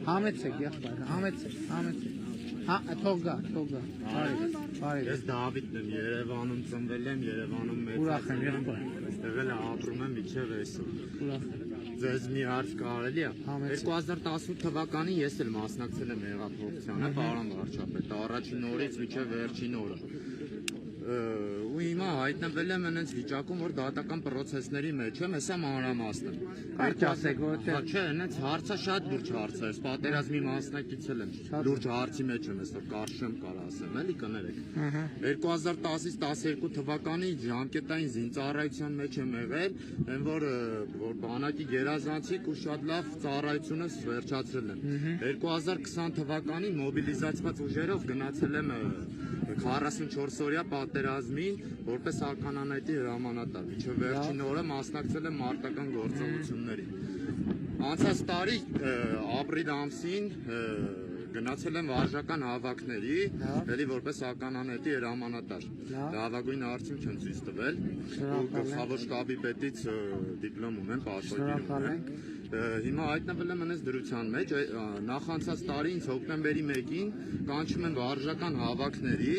Համեցեք, եղբայր, համեցեք։ Հա, թող գա։ Բարի։ Ես Դավիթն եմ, Երևանում ծնվել եմ, Երևանում Ուրախ եմ, եղբայր։ Այստեղ էլ ապրում եմ մինչև այսօր։ Ուրախ եմ։ Ձեզ մի հարց կարելի է։ 2018 թվականին ես էլ մասնակցել եմ հեղափոխությանը, պարոն վարչապետ, առաջին օրից մինչև վերջին օրը։ Ու հիմա հայտնվել եմ այնպես վիճակում, որ դատական process-ների մեջ եմ, հեսա մանրամասն եմ։ Կարճ ասեք, որտեղ Չէ, այնպես հարցը շատ լուրջ հարց է, պատերազմի մասնակիցել եմ։ Լուրջ հարցի մեջ եմ, այսօր կարճ կարող ասեմ, էլի կներեք։ 2010-ից 12 թվականի ժամկետային զինծառայության մեջ եմ եղել, այն որ բանակի գերազանցիկ ու շատ լավ ծառայությունը վերջացրել եմ։ 2020 թվականին մոբիլիզացված ուժերով գնացել եմ 44-օրյա պատերազմին որպես ականանետի հրամանատար, մինչև վերջին օրը մասնակցել եմ մարտական գործողություններին։ Անցած տարի ապրիլ ամսին գնացել եմ վարժական հավաքների, էլի որպես ականանետի հրամանատար։ Լավագույն արդյունք եմ ցույց տվել։ Գլխավոր շտաբի պետից դիպլոմ ունեմ, պաշտպան եմ։ Հիմա հայտնվել եմ այնպես դրության մեջ, նախանցած տարի ինձ հոկտեմբերի 1-ին կանչում են վարժական հավաքների,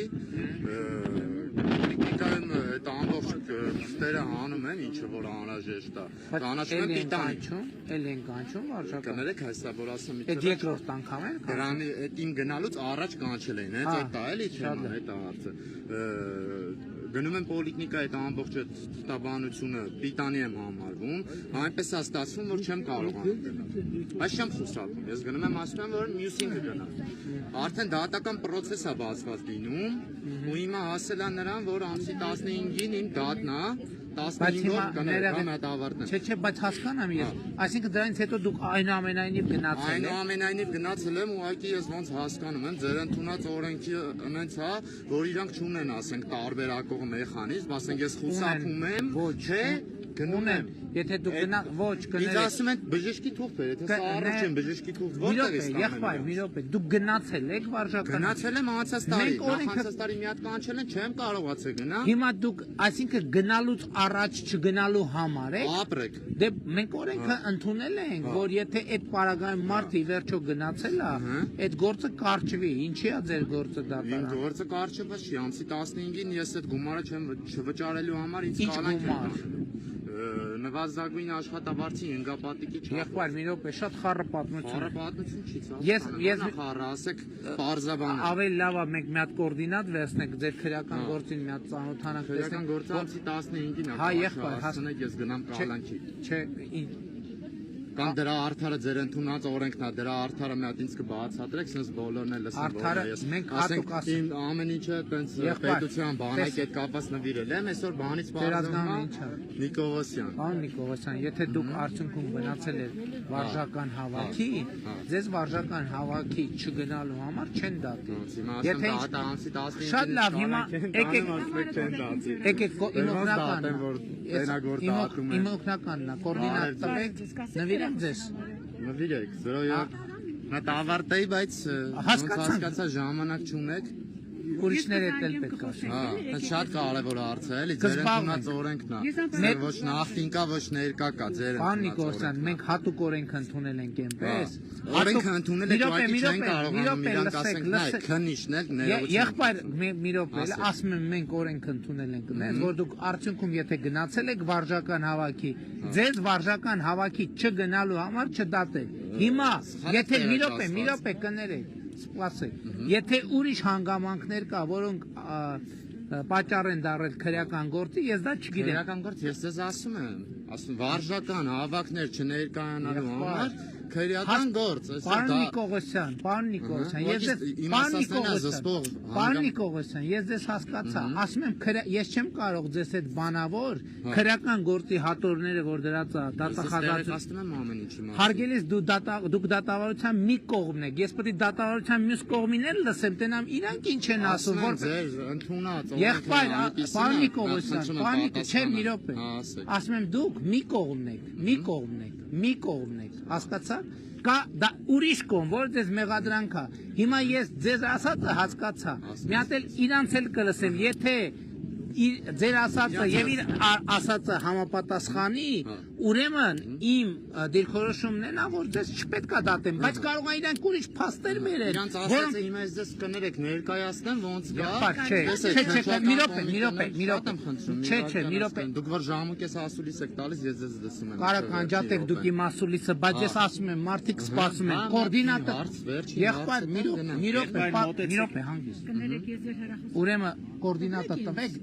տեխնիկայում այդ ամբողջ թղթերը հանում են, ինչը որ անհրաժեշտ է։ Կանչում են պիտանի։ Էլ են կանչում վարժական։ Կներեք, հեսա որ ասեմ Այդ երկրորդ անգամ են։ Դրանի այդ իմ գնալուց առաջ կանչել էին, հենց այդ է էլի թեման, այդ է հարցը։ Գնում եմ պոլիկնիկա այդ ամբողջ թղթաբանությունը պիտանի եմ համարվում, այնպես է ստացվում, որ չեմ կարողանում գնալ։ Այս չեմ խուսափում, ես գնում եմ ասում եմ, որ մյուսին կգնամ։ Արդեն դատական process է բացված լինում, ու հիմա հասել է նրան, որ ամսի 15-ին իմ դատն է, 15 օր կներկամ այդ ավարտն է։ Չէ, բայց հասկանամ ես։ Այսինքն դրանից հետո դուք այնուամենայնիվ գնացել եք։ Այնուամենայնիվ գնացել եմ, ուղղակի ես ոնց հասկանում եմ, ձեր ընդունած օրենքի այնց է, որ իրանք չունեն, ասենք, տարբերակող մեխանիզմ, ասենք ես խուսափում եմ, չէ, գնում եմ։ Եթե դուք գնա, ոչ, Ինձ կներեք։ ասում են բժշկի թուղթ բերեք, ես առաջ եմ բժշկի թուղթ որտեղ ես ստանում։ Եղբայր, մի րոպե, դուք գնացել եք վարժական։ Գնացել եմ անցած տարի, նախանցած տարի մի հատ կանչել են, չեմ կարողացել գնալ։ Հիմա դուք, այսինքն գնալուց առաջ չգնալու համար եք։ Ապրեք։ Դե մենք օրենքը ընդունել ենք, որ եթե այդ պարագայում մարդը ի վերջո գնացել է, այդ գործը կարճվի։ Ինչի է ձեր գործը դատարան։ Իմ գործը կարճված չի, ամսի 15-ին ես այդ գումարը չեմ չվճարելու համար ինձ կալանք են։ Նվազագույն աշխատավարձի ընկապատիկի չափ։ Եղբայր, մի րոպե, շատ խառը պատմություն։ Խառը պատմություն չի ցավ։ Ես խառը, ասեք, պարզաբան։ Ավելի լավ է մենք մի հատ կոորդինատ վերցնենք, ձեր քրեական գործին մի հատ ծանոթանանք, Քրեական գործը ամսի 15-ին է։ Հա, եղբայր, հասնեք ես գնամ կալանքի։ Չէ, Կամ դրա արդարը ձեր ընդունած օրենքն է, դրա արդարը մի հատ ինձ կբացատրեք, sense բոլորն էլ լսեն, արդարը մենք հատուկ ասենք, ամեն ինչը տենց պետության բանակի հետ կապված նվիրել եմ, այսօր բանից բարձրանում Նիկողոսյան։ Պարոն Նիկողոսյան, եթե դուք արդյունքում գնացել եք վարժական հավաքի, ձեզ վարժական հավաքի չգնալու համար չեն դատի։ Եթե ամսի 15-ին շատ լավ, հիմա եկեք իմ օգնականն է, կոորդինատ տվեք, նվիրեմ ձեզ։ Նվիրեք, 0 Նա տավարտեի, բայց հասկացա ժամանակ չունեք։ Ուրիշներ էլ պետք է։ Հա, շատ կարևոր հարց է, էլի, ձեր ընդունած օրենքն է։ Ոչ նախին կա, ոչ ներկա կա, ձեր Պարոն Նիկողոսյան, մենք հատուկ օրենք ընդունել ենք այնպես։ Օրենքը ընդունել եք, ուղղակի չեն կարողանում իրանք ասենք, նայ, քննիշներ, ներողություն։ Եղբայր, մի րոպե, ասում եմ մենք օրենք ընդունել ենք, որ դուք արդյունքում եթե գնացել եք վարժական հավաքի, ձեզ վարժական հավաքի չգնալու համար չդատել։ Հիմա, եթե մի րոպե կներեք, սպասեք, եթե ուրիշ հանգամանքներ կա, որոնք պատճառ են դառել քրեական գործի, ես դա չգիտեմ։ Քրեական գործ, ես ձեզ ասում եմ, վարժական հավաքներ չներկայանալու համար քրեական գործ, Պարոն Նիկողոսյան, ես ձեզ հասկացա, ասում եմ, ես չեմ կարող ձեզ այդ բանավոր քրեական գործի հատորները, որ դրած է դատախազատում հարգելիս դուք դատավարության մի կողմն եք, ես պետք է դատավարության մյուս կողմին էլ լսեմ, տենամ իրանք ինչ են ասում, որ եղբայր, պարոն Նիկողոսյան, չէ, մի րոպե, ասում եմ դուք մի կողմն եք, հասկացաք, կա դա ուրիշ կողմ, որ ձեզ մեղադրանք է, հիմա ես ձեզ ասածը հասկացա, մի հատ էլ իրանց էլ կլսեմ, եթե ձեր ասածը եւ իր ասածը համապատասխանի, Ուրեմն իմ դիրքորոշումն է նա որ ձեզ չպետք է դատեմ, բայց կարող է իրանք ուրիշ փաստեր բերել, Իրանց ասածը հիմա ես դες կներեք ներկայացնեմ ոնց կա։ Չէ, մի րոպե։ Դուք որ ժամուկես ասուլիս եք տալիս, ես ձեզ դսում եմ։ Կարա կանջատեք դուք իմ ասուլիսը, բայց ես ասում եմ, մարդիկ սպասում են, կոորդինատը։ Եղբայր, մի րոպե, հանգիստ։ Ուրեմն կոորդինատը տվեք,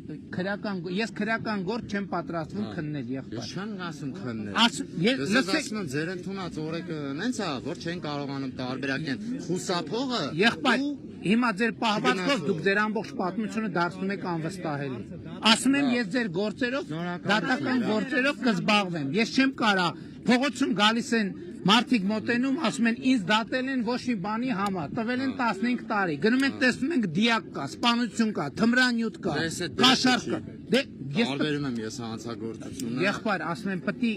ես քրական գործ չեմ պատրաստվում քննել, եղբայր։ Ես չեմ ասում քննել։ Ես ասում եմ ձեր ընդունած օրեկը նենց է, որ չեն կարողանում տարբերակեն խուսափողը։ Եղբայր, հիմա ձեր պահվածքով դուք ձեր ամբողջ պատմությունը դարձնում եք անվստահելի։ Ասում եմ ես ձեր գործերով, դատական գործերով կզբաղվեմ։ Ես չեմ կարա փողոցում գալիս են մարդիկ մոտենում, ասում են ինձ դատել են ոչ մի բանի համար, տվել են 15 տարի։ Գնում ենք տեսնում ենք դիակ կա, սպանություն կա, թմրանյութ կա, կաշառք կա։ Դե ես տարբերում եմ ես հանցագործությունը։ Եղբայր, ասում եմ պետք է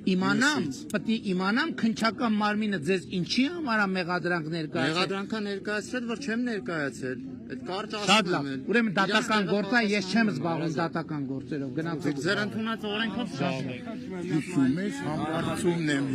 իմանամ քնչական մարմինը ձեզ ինչի համար է մեղադրանք ներկայացրել։ Մեղադրանքը ներկայացրել, որ չեմ ներկայացել։ Այդ կարճ Շատ ասում լավ։ եմ։ Ուրեմն դատական գործը ես չեմ զբաղվում դատական գործերով։ Գնացեք։ Ձեր ընդունած օրենքով շատ։ Հիշում ես համբարձումն եմ